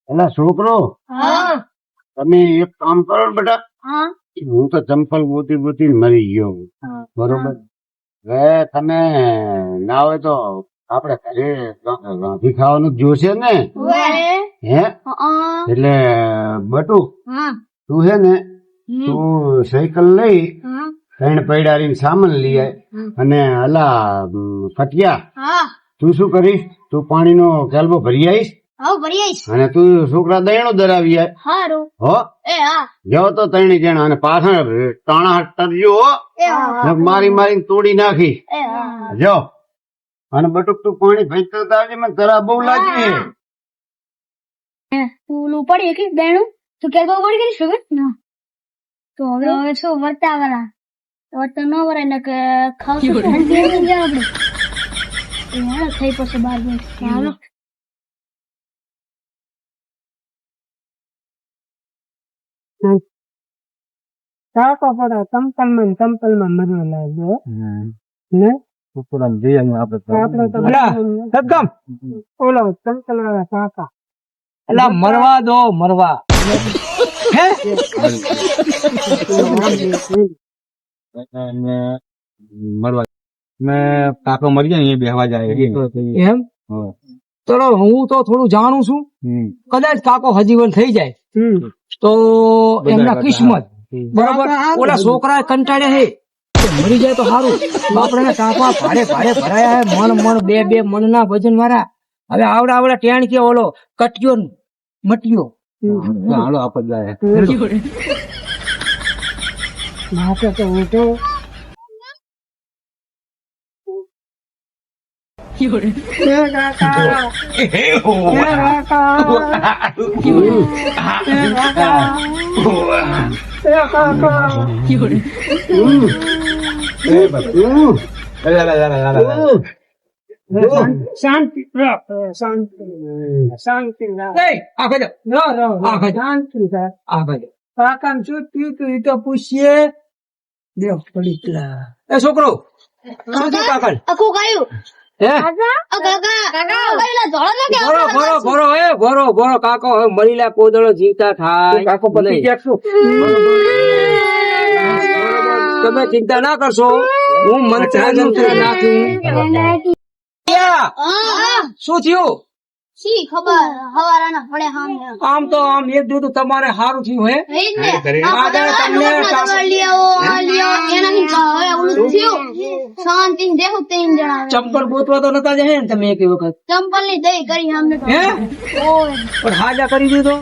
એલા છોકરો, હા તમે એક કામ કરો ને બેટા. હા હું તો ચંપલ ગોતી ગોતી મરી ગયો હું. બરોબર. હવે તમે ના હોય તો આપણે ઘરે રાંધી ખાવાનું જ જોશે ને. હે એટલે બટુ તું છે ને, તું સાયકલ લઈ ત્રણ પૈડારી સામાન લઈ આય અને અલા ફટિયા તું શું કરીશ, તું પાણીનો કેલ્બો ભરી આવીશ અને તું છોકરા દયણો દરાવી આય. હો જાઓ તો ત્રણી જણા અને પાછળ ટાણા ટરજો હો. મારી મારીને તોડી નાખી જો. અને બટુક તું પાણી ભેજતો આવજે, મને તરા બહુ લાગી છે. તું પડી કે બેણું તું કે પડી ગઈ શું તો હવે શું વર્તા વાળા વર્તા ન વરાય ને કે ખાવશું આપણે થઈ પછી 12 મિનિટ ચાલો. કાકો પડે ચંપલ માં મરવા લાગ્યો ને આપડે તો ઓલો ચંપલ વાળા કાકા એટલે મરવા દો મરવા. મરવા મેં કાકો મરી જાય ને બેહવા જાય એમ. ચલો હું તો થોડું જાણું છું, કદાચ કાકો હજીવન થઈ જાય તો એમના કિસ્મત બરોબર. ઓલા છોકરા કંટાળે હે મરી જાય તો સારું. બાપડા કાપા ભાડે ભાડે ભરાયા હે, મણ બે મણ ના વજન વાળા. હવે આવડા ટેણ કે ઓલો કટિયો મટિયો હાલો આપત જાય માથે તો ઉઠો શાંતિ શાંતિ કાકા શું થયું તું એ તો પૂછીએ. દેવ પડી છોકરો શું થયું કાકા? અકુ કાયું ભરો કાકો હવે મરીલા કોદળો જીવતા થાય. કાકો બની તમે ચિંતા ના કરશો, હું મંત્ર નાખ્યું. શું થયું? શી ખબર હવારાના પડે આમ તો આમ એક જોતું તમારે સારું થયું હે. શાંતિ દેખું તેમ જણાવે. ચંપલ ગોતવા તો નતા જાય ને તમે એક વખત? ચંપલ ની દઈ કરી અમને તો. પણ હાજા કરી દીધો.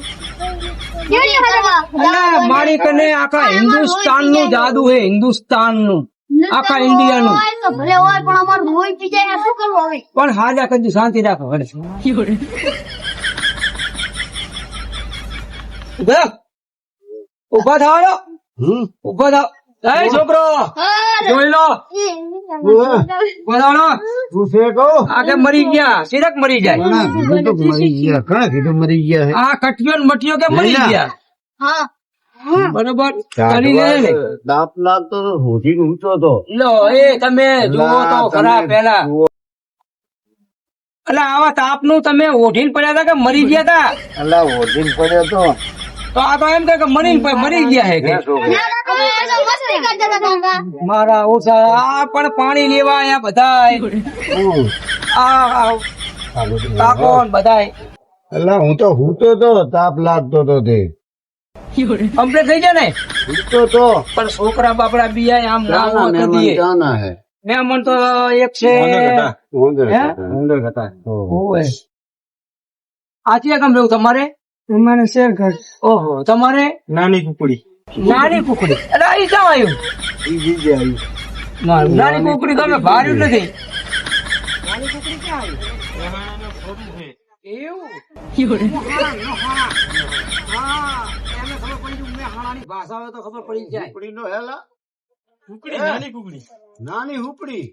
મારી કને આખા હિન્દુસ્તાન નું જાદુ હે, હિન્દુસ્તાન નું આખા ઇન્ડિયા નું. ભલે હોય પણ અમારું લોહી પી જાય શું કરવું હવે? પણ હાજા કરી શાંતિ રાખો. ઉભા થાવ, ઉભા થાવ. છોકરો જોઈ લો, આગે મરી ગયા. સિરક મરી જાય. આ કટિયો મટિયો કે મરી ગયા. બરોબર કરી લે ને. દાપ લાગતો તો હોધી ઊંચો હતો. લો એ તમે જુઓ તો ખરા પેલા. એટલે આવા તાપ નું તમે ઓઢીને પડ્યા હતા કે મરી ગયા હતા? એટલે હોધીને પડ્યો તો આ તો એમ કે મરી ગયા હે કે મારા ઓછા. આ પણ પાણી લેવા આયા બધા કાકો બધા. એટલે હું તો હૂતો તો, તાપ લાગતો તો તે કમ્પ્લીટ થઈ જાય ને હૂતો તો. પણ છોકરા બાપડા બીયા આમ જાના હે મહેમાન તો એક છે. આથી કેમ રહેવું તમારે? અમારે શેર ઘર. ઓહો તમારે? નાની કુકડી. નાની કુકડી. એટલે અહીં ક્યાં આવ્યું? નાની કુકડી તમે ભાર્યું નથી. નાની કુકડી ક્યાં આવી? એવું ભાષા હોય તો ખબર પડી જાય. કુકડી નો હેલા કુકડી નાની કુકડી નાની હુપડી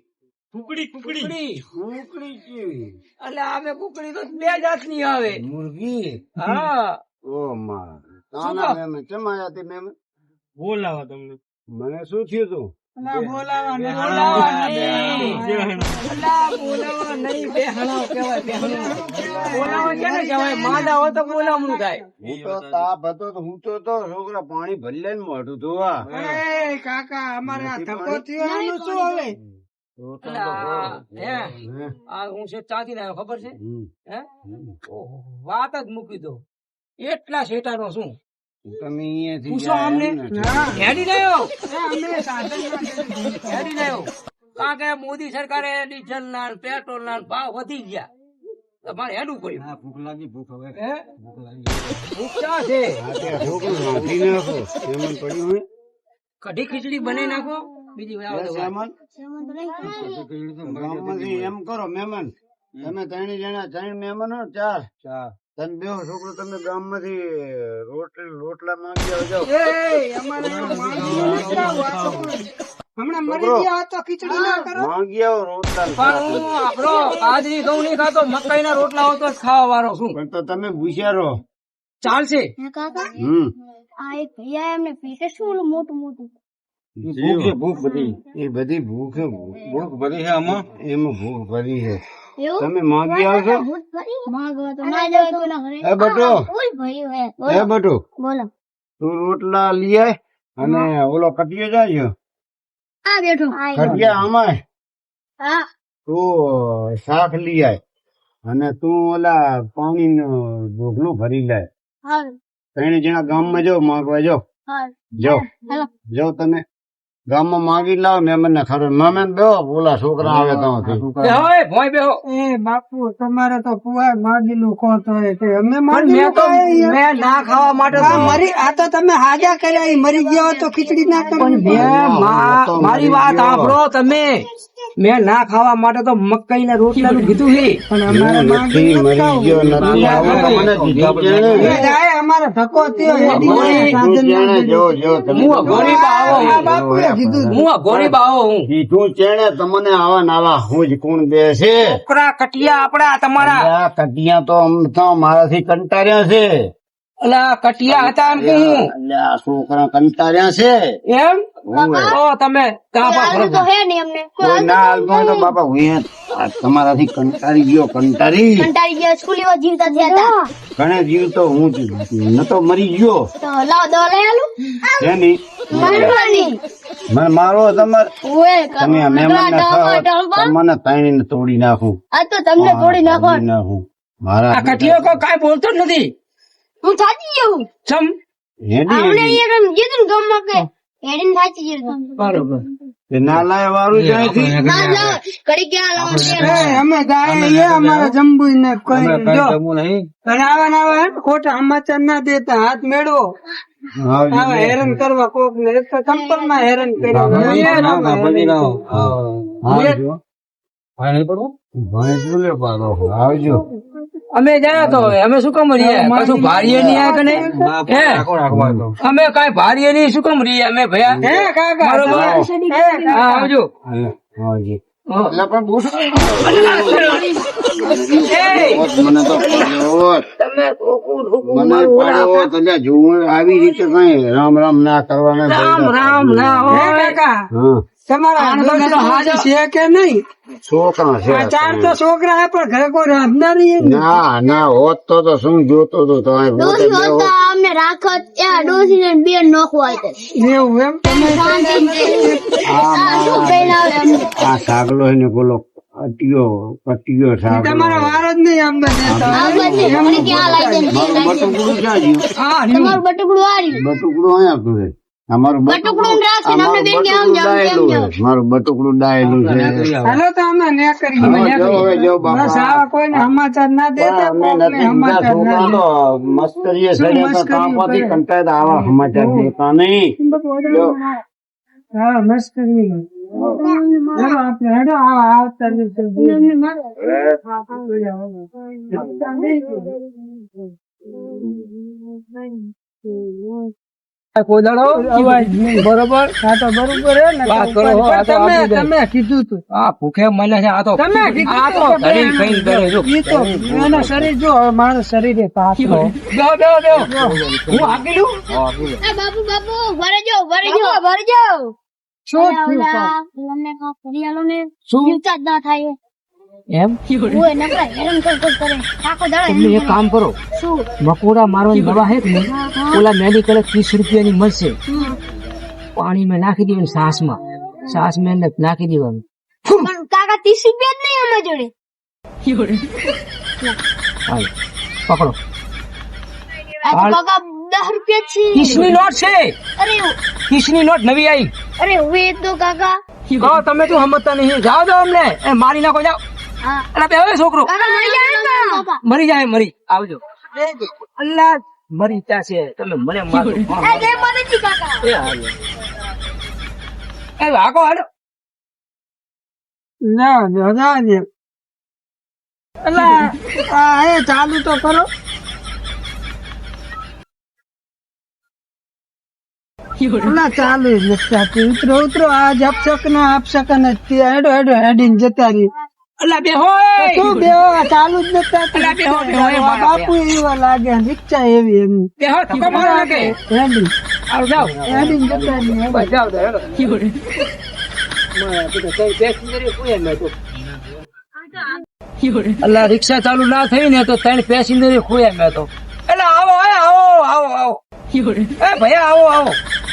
કુકડી કુકડી કુકડી કેવી? એટલે અમે કુકડી તો બે જાતની આવે. મુર્ગી. હા ઓ માં તાના મેમ ચમાયા તે મેમ બોલાવા તમને મને શું થયું તું? અલા, બોલાવા નહીં. બોલાવા નહીં. અલા, બોલાવા નહીં. બેહણો કહેવાય, બેહણો. બોલાવા ક્યારે કહેવાય? માંદા હોય તો બોલાવવાનું થાય. હું તો તાપ હતો તો હું તો છોકરા પાણી ભરી લઈને મોઢું ધોવા. અરે કાકા અમારે આ ધક્કો થયો એનું શું હવે? અલા, હે? આ હું છે ચાંદી ના ખબર છે હે? ઓહો, વાત જ મૂકી દો. એટલા શેટાનો શું તમે અહીંયાથી પૂછો અમને. હા. હેડી રહ્યો અમે સાધનમાં હેડી રહ્યો કારણ કે મોદી સરકારે ડીઝલ ના પેટ્રોલ ના ભાવ વધી ગયા. તમારે હેડવું પડ્યું. ભૂખ લાગી ભૂખ હવે હે? ભૂખ ક્યાં છે? છોકરું નાખી નાખો એમાં પડ્યું હોય કઢી ખીચડી બનાવી નાખો. બીજી વાર આવો તો વાત. સામાન ગામમાંથી એમ કરો મહેમાન તમે ત્રણ મહેમાન હો ચાર તમે બે છોકરો તમે ગામમાંથી રોટલા માંગી આવજો. અમારે હમણાં મરી ગયા તો ખીચડી ના કરો. માંગી આવો રોટલા ને પણ હું આપણો બાજરી ઘઉં નહીં ખાતો, મકાઈ ના રોટલા હોય તો જ ખાવા વાળો છું. પણ તો તમે ભૂસ્યા ચાલશે. હે કાકા હમ આ એક ભૈયા એમને પેટે શું ઓલું મોટું મોટું ભૂખ બધી એ બધી ભૂખ ભરી છે આમાં એમાં ભૂખ ભરી છે એવું તમે માંગી આવશો. માંગવા તો ના જવાય કોઈના ઘરે. એ બટો કોઈ ભૈયું હે એ બટુ બોલો તું રોટલા લઈ આય અને ઓલો કટિયો જાય આ બેઠો કટિયા આમાં હા તું શાક લઈ આય અને તું ઓલા પાણી નું ઢોકલું ભરી લાય. હા ત્રણ જણા ગામમાં જાઓ માંગવા જાઓ હા જાઓ હેલો જાઓ તમે ગામમાં માંગી લાવો મહેમાન ને ખરો મહેમાન બેહો બોલા છોકરા આવે બેહો તમાથી એ ભોંય બેહો. એ બાપુ તમારે તો પુઆ માગીલું ખોતો હોય તે અમે પણ માગીલું મેં ના ખાવા માટે તો મરી આ તો તમે હાજા કર્યા ઈ મરી ગયો હોય તો ખીચડી ના કરો. મારી વાત સાંભળો તમે. મેં ના ખાવા માટે તો મકાઈ ના રોટલા નું કીધું છે. પણ અમારે નથી મરી ગયો નથી આવો તો મને કીધું જાણે. એ જાય અમારે ધક્કો થયો હેડી કીધું સાધન જાણે જો જો તમે હું ગરીબ આવો આ બાપુએ કીધું હું ગરીબ આવો હું. કીધું ચેણે તમને આવા નાવા હું જ કોણ બે છે છોકરા કટિયા આપડા તમારા આ કટિયા તો આમ તો મારાથી કંટાળ્યા છે. અલા કટિયા હતા એમ કે હું અલ્યા, આ છોકરા કંટાળ્યા છે એમ તો તમે કાપા આલુ તો હે નહીં અમને કોઈ ના હાલતો હોય તો બાપા હું આ તમારાથી કંટાળી ગયો કંટાળી કંટાળી ગયા સ્કૂલીમાં જીવતા થયા હતા ઘણે જીવ તો હું જ નતો મરી ગયો તો લાવ દવા લઈ આલું એની મારવાની મને મારો તમારે ઓએ તમે આ મહેમાન તમને તાણીને તોડી નાખું આ તો તમને તોડી નાખો તોડી નાખું મારા આ કટિયો કોઈ કાંઈ બોલતો જ નથી. હું થાકી ગયો ચમ હેડી આપણે હેડી. અહીંયા રમ જીતું ગામમાં કે હેડીને થાકી ગયો બરોબર. તે ના લાય વાળું જાય છે. ના ના કડી ક્યાં લાવવાનું એ અમે જાય અમારે જમવું ને કોઈ જો અને આવા ખોટા સમાચાર ના દેતા હાથ મેળવો આવજો. આવા હેરાન કરવા કોક ને એક તો ચંપલ માં હેરાન કર્યા આવજો. ભાઈ શું લે પાડો આવજો. અમે ગયા તો હવે અમે શું કામ રહીએ કશું ભારીએ નહીં આ કને હે અમે કાંઈ ભારીએ નહીં શું કામ રહીએ અમે ભયા હે કાકા બરોબર. હા આવજો. આવજો. હા. એટલે પણ બહુ એ, મને તો પડ્યો. તમે કોકું મને પડ્યો તો લ્યા જોવું આવી રીતે કઈ રામ રામ ના કરવાના રામ રામ ના હે હોય. કાકા હા તમારા હાજર છે કે નહીં છોકરા છે આ ચાર તો છોકરા હે પણ ઘરે કોઈ રાંધનારી હે નહીં. ના ના હોત તો શું જોતો તો તો અહીં પોતે ડોસી બેહો. હોતા અમને રાખત ત્યાં ડોસી ને બેન નોખવા હોય એવું એમ તમે શું કહીને આવે અમને આ સાગલો એને બોલો કટિયો સાગલો તમારા વાર જ નહીં આમ બધા આ બધે મને ક્યાં લાગે ને મારું બટુકડું ક્યાં ગયું? હા તમારું બટુકડું વાર્યું બટુકડું અહીંયા હતું રે. અમારું બટુકડું રાખીને અમને બેન કે આમ જાવ તેમ ડાયેલું જાવ છે. મારું બટુકડું ડાયેલું છે. હાલો તો અમે ને કરી હવે જો, હવે જો બસ બાપા. આવા કોઈને સમાચાર ના દેતા અમે કોકને નથી બીજા સમાચાર ના છોકરા તો મસ્કરીએ ચડ્યા તો કાંપથી કંટાળ્યા આવા સમાચાર દેતા નહીં. જો. હા મસ્કરી હેડો આપણે હેડો આવતા દિવસે કોઈ દાડો બરોબર હા તો બરોબર હે ને વાત કરો હો, આ તો તમે આપી દે. તમે કીધું તું આ ભૂખે મળે છે આ તો તમે કીધું આ તો તું. ઘડી ખાઈને કરે જો. ઈ તો એના શરીર જો હવે મારું શરીર એ પાછો બેહો, બેહો, બેહો. હું હાકેલું એ બાપુ બાપુ ભરે જાઓ ભરે જાઓ ભરે જાઓ શું થયું કાકા? ઓલાને કાંક કરી આલો ને શું જીવતા જ ના થાય એમ ઓય નકરા હેરાન કર કરે આખો દાડો તમે એક કામ કરો શું મકોડા મારવાની દવા હે કે નહીં ઓલા મેડિકલ 30 રૂપિયાની મળશે પાણીમાં નાખી દેવાની સાસમાં એને નાખી દેવાનું પણ કાકા 30 રૂપિયા જ નહીં અમાર જોડે હાલ પકડો આ તો કાકા 10 રૂપિયા છે 30 ની નોટ છે અરે 30 ની નોટ નવી આવી અરે હવે તો કાકા કહો તમે શું સમજતા નહીં જાઓ દો અમને એ મારી નાખો જાઓ હા અલા બે હવે છોકરો કાકા મરી જાય ને બાપા મરી આવજો અલ્લાહ મરી ત્યાં છે તમે મને મારો એ જય માતાજી કાકા એ હાલો એ વાગો હાલો ના દે અલા આ એ ચાલુ તો કરો અલા ચાલુ જ નથી થતું. ઉતરો આજ આપશક ને હેડો હેડીને જતા રહી અલ્લાહ બે હોય શું બેહો આ ચાલુ જ નથી થતું. અલા, બેહો, આ બાપુ એવા લાગે રિક્ષા એવી એમ બે હો ધક્કો મારો નાખે હેડી આવ જાઓ હેડીને જતા રહી બસ જાઓ તો હેડો અલ્લાહ રિક્ષા ચાલુ ના થઈ ને તો 3 પેસેન્જર ખોયા મેં તો એટલે આવો એ ભૈયા આવો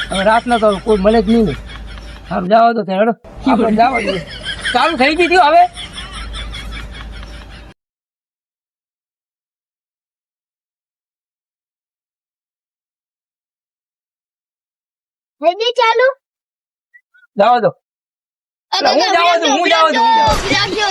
હવે રાતના તો કોઈ મળે જ નહીં ને સારું જાઓ તો હેડો આપણે જાઓ જોઈએ. ચાલુ થઈ ગઈ હતી હવે હજી ચાલુ જાઓ તો હું જાઉં છું. રાખજો